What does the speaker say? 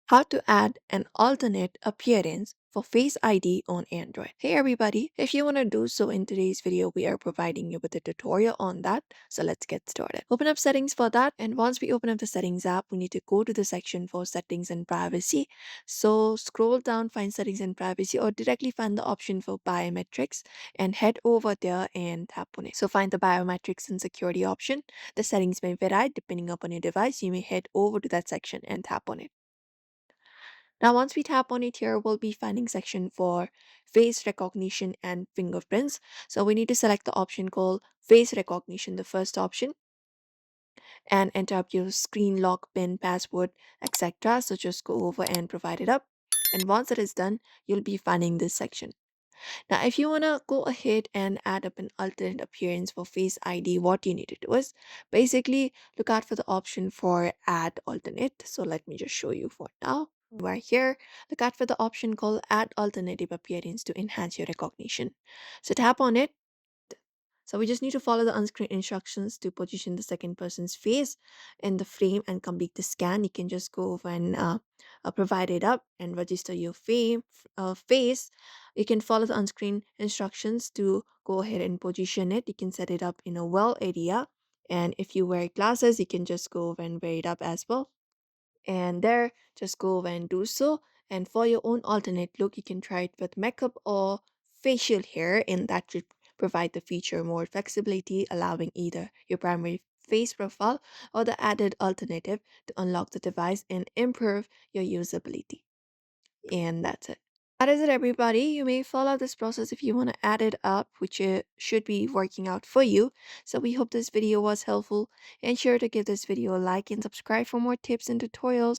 How to add an alternate appearance for Face ID on Android. Hey everybody, if you want to do so in today's video, we are providing you with a tutorial on that. So let's get started. Open up settings for that. And once we open up the settings app, we need to go to the section for settings and privacy. So scroll down, find settings and privacy, or directly find the option for biometrics and head over there and tap on it. So find the biometrics and security option. The settings may vary depending upon your device. You may head over to that section and tap on it. Now, once we tap on it here, we'll be finding section for face recognition and fingerprints. So we need to select the option called face recognition, the first option, and enter up your screen lock, pin, password, etc. So just go over and provide it up. And once it is done, you'll be finding this section. Now, if you want to go ahead and add up an alternate appearance for Face ID, what you need to do is basically look out for the option for add alternate. So let me just show you for now. We're here. Look out for the option called add alternative appearance to enhance your recognition. So tap on it. So we just need to follow the on-screen instructions to position the second person's face in the frame and complete the scan. You can just go over and provide it up and register your face. You can follow the on-screen instructions to go ahead and position it. You can set it up in a well area. And if you wear glasses, you can just go over and wear it up as well. And there, just go over and do so. And for your own alternate look, you can try it with makeup or facial hair, and that should provide the feature more flexibility, allowing either your primary face profile or the added alternative to unlock the device and improve your usability. And that's it. That is it, everybody. You may follow this process if you want to add it up, which should be working out for you. So we hope this video was helpful, and sure to give this video a like and subscribe for more tips and tutorials.